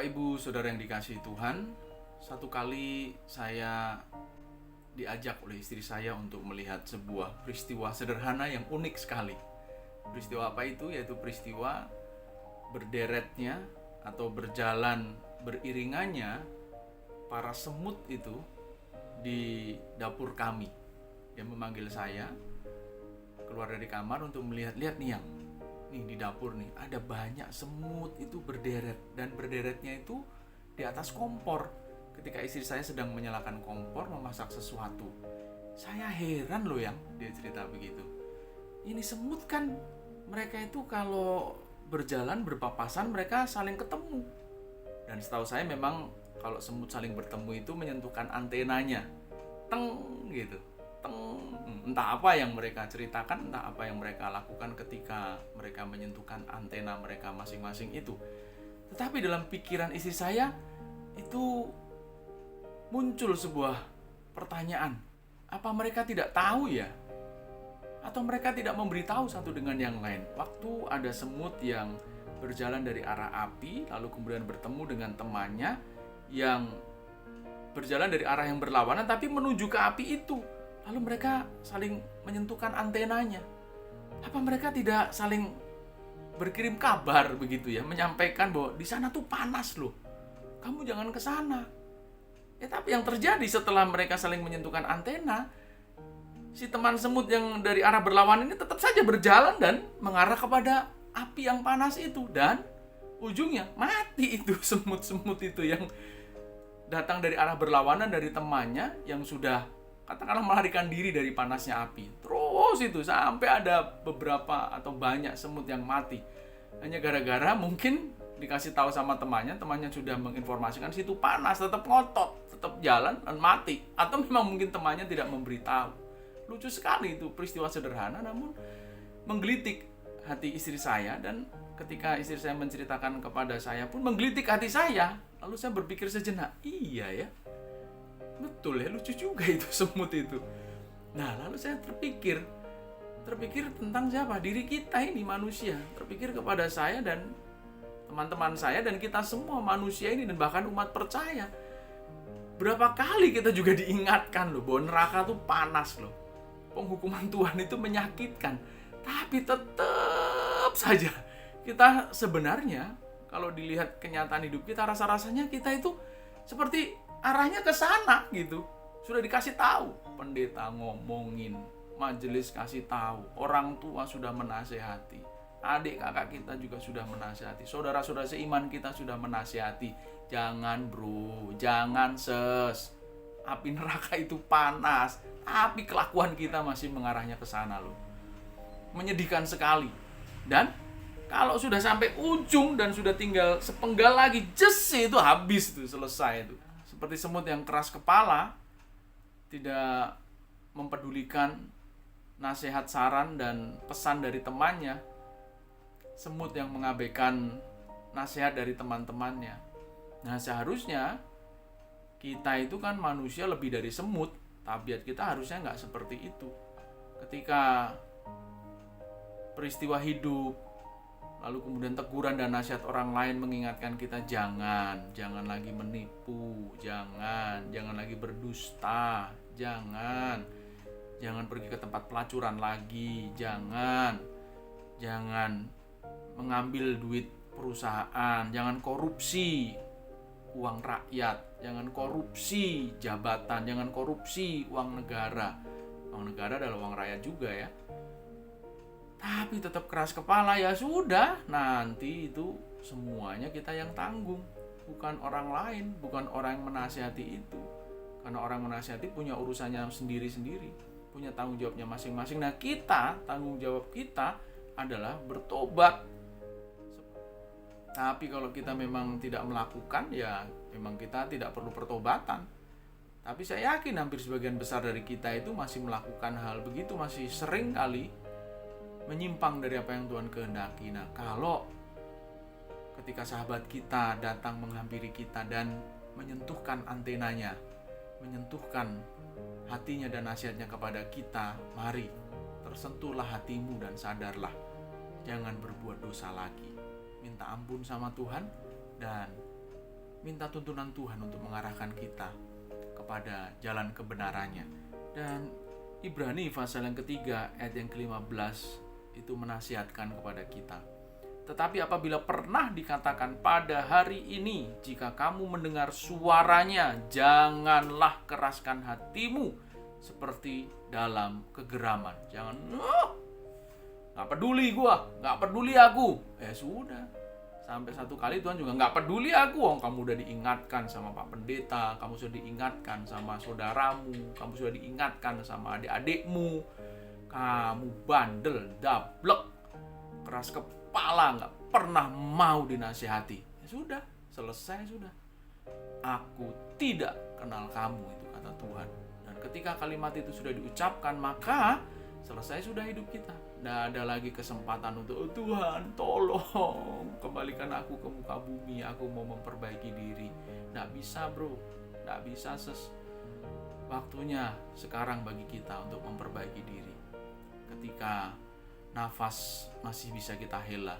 Bapak Ibu Saudara yang dikasihi Tuhan, satu kali saya diajak oleh istri saya untuk melihat sebuah peristiwa sederhana yang unik sekali. Peristiwa apa itu? Yaitu peristiwa berderetnya atau berjalan beriringannya para semut itu di dapur kami. Dia memanggil saya keluar dari kamar untuk melihat, lihat nih yang nih di dapur nih ada banyak semut itu berderet, dan berderetnya itu di atas kompor. Ketika istri saya sedang menyalakan kompor memasak sesuatu, saya heran loh yang dia cerita begitu. Ini semut kan mereka itu kalau berjalan berpapasan mereka saling ketemu, dan setahu saya memang kalau semut saling bertemu itu menyentuhkan antenanya, teng gitu, teng. Entah apa yang mereka ceritakan, entah apa yang mereka lakukan ketika mereka menyentuhkan antena mereka masing-masing itu. Tetapi dalam pikiran istri saya itu muncul sebuah pertanyaan, apa mereka tidak tahu ya? Atau mereka tidak memberitahu satu dengan yang lain? Waktu ada semut yang berjalan dari arah api lalu kemudian bertemu dengan temannya yang berjalan dari arah yang berlawanan tapi menuju ke api itu, lalu mereka saling menyentuhkan antenanya. Apa mereka tidak saling berkirim kabar begitu ya, menyampaikan bahwa di sana tuh panas loh, kamu jangan ke sana. Ya, tapi yang terjadi setelah mereka saling menyentuhkan antena, si teman semut yang dari arah berlawanan ini tetap saja berjalan dan mengarah kepada api yang panas itu, dan ujungnya mati itu semut-semut itu yang datang dari arah berlawanan dari temannya yang sudah katakanlah melarikan diri dari panasnya api. Terus itu sampai ada beberapa atau banyak semut yang mati hanya gara-gara mungkin dikasih tahu sama temannya sudah menginformasikan situ panas, tetap ngotot, tetap jalan dan mati, atau memang mungkin temannya tidak memberitahu. Lucu sekali itu peristiwa sederhana namun menggelitik hati istri saya, dan ketika istri saya menceritakan kepada saya pun menggelitik hati saya. Lalu saya berpikir sejenak, iya ya, betul ya, lucu juga itu semut itu. Nah, lalu saya terpikir tentang siapa? Diri kita ini manusia. Terpikir kepada saya dan teman-teman saya dan kita semua manusia ini, dan bahkan umat percaya. Berapa kali kita juga diingatkan loh bahwa neraka tuh panas loh. Penghukuman Tuhan itu menyakitkan. Tapi tetap saja kita sebenarnya kalau dilihat kenyataan hidup kita, rasa-rasanya kita itu seperti arahnya ke sana gitu. Sudah dikasih tahu, pendeta ngomongin, majelis kasih tahu, orang tua sudah menasehati, adik kakak kita juga sudah menasehati, saudara-saudara seiman kita sudah menasehati. Jangan bro, jangan ses. Api neraka itu panas, tapi kelakuan kita masih mengarahnya ke sana loh. Menyedihkan sekali. Dan kalau sudah sampai ujung dan sudah tinggal sepenggal lagi, itu habis tuh, selesai itu. Seperti semut yang keras kepala, tidak mempedulikan nasihat, saran, dan pesan dari temannya. Semut yang mengabaikan nasihat dari teman-temannya. Nah, seharusnya kita itu kan manusia lebih dari semut. Tabiat kita harusnya nggak seperti itu. Ketika peristiwa hidup, lalu kemudian teguran dan nasihat orang lain mengingatkan kita, jangan lagi menipu, jangan lagi berdusta, jangan pergi ke tempat pelacuran lagi, jangan mengambil duit perusahaan, jangan korupsi uang rakyat, jangan korupsi jabatan, jangan korupsi uang negara. Uang negara adalah uang rakyat juga ya. Tapi tetap keras kepala, ya sudah, nanti itu semuanya kita yang tanggung, bukan orang lain, bukan orang yang menasihati itu. Karena orang menasihati punya urusannya sendiri-sendiri, punya tanggung jawabnya masing-masing. Nah, tanggung jawab kita adalah bertobat. Tapi kalau kita memang tidak melakukan, ya memang kita tidak perlu pertobatan. Tapi saya yakin hampir sebagian besar dari kita itu masih melakukan hal begitu, masih sering kali menyimpang dari apa yang Tuhan kehendaki. Nah, kalau ketika sahabat kita datang menghampiri kita dan menyentuhkan antenanya, menyentuhkan hatinya dan nasihatnya kepada kita, mari tersentuhlah hatimu dan sadarlah, jangan berbuat dosa lagi. Minta ampun sama Tuhan dan minta tuntunan Tuhan untuk mengarahkan kita kepada jalan kebenarannya. Dan Ibrani pasal yang ketiga ayat yang ke-15 itu menasihatkan kepada kita. Tetapi apabila pernah dikatakan pada hari ini, jika kamu mendengar suaranya, janganlah keraskan hatimu seperti dalam kegeraman. Jangan, gak peduli gua, gak peduli aku. Sudah. Sampai satu kali Tuhan juga gak peduli aku. Kamu udah diingatkan sama Pak Pendeta, kamu sudah diingatkan sama saudaramu, kamu sudah diingatkan sama adik-adikmu. Kamu bandel, dablek, keras kepala, gak pernah mau dinasihati. Sudah, selesai sudah. Aku tidak kenal kamu, itu kata Tuhan. Dan ketika kalimat itu sudah diucapkan, maka selesai sudah hidup kita. Tidak ada lagi kesempatan untuk Tuhan tolong kembalikan aku ke muka bumi, aku mau memperbaiki diri. Tidak bisa bro, tidak bisa waktunya sekarang bagi kita untuk memperbaiki diri. Ketika nafas masih bisa kita hela,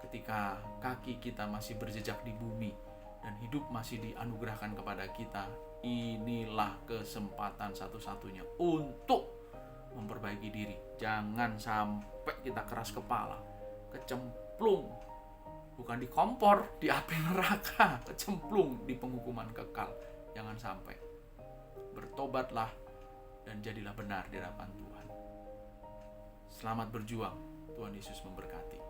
ketika kaki kita masih berjejak di bumi, dan hidup masih dianugerahkan kepada kita, inilah kesempatan satu-satunya untuk memperbaiki diri. Jangan sampai kita keras kepala, kecemplung, bukan di kompor, di api neraka, kecemplung di penghukuman kekal. Jangan sampai. Bertobatlah dan jadilah benar di hadapan Tuhan. Selamat berjuang. Tuhan Yesus memberkati.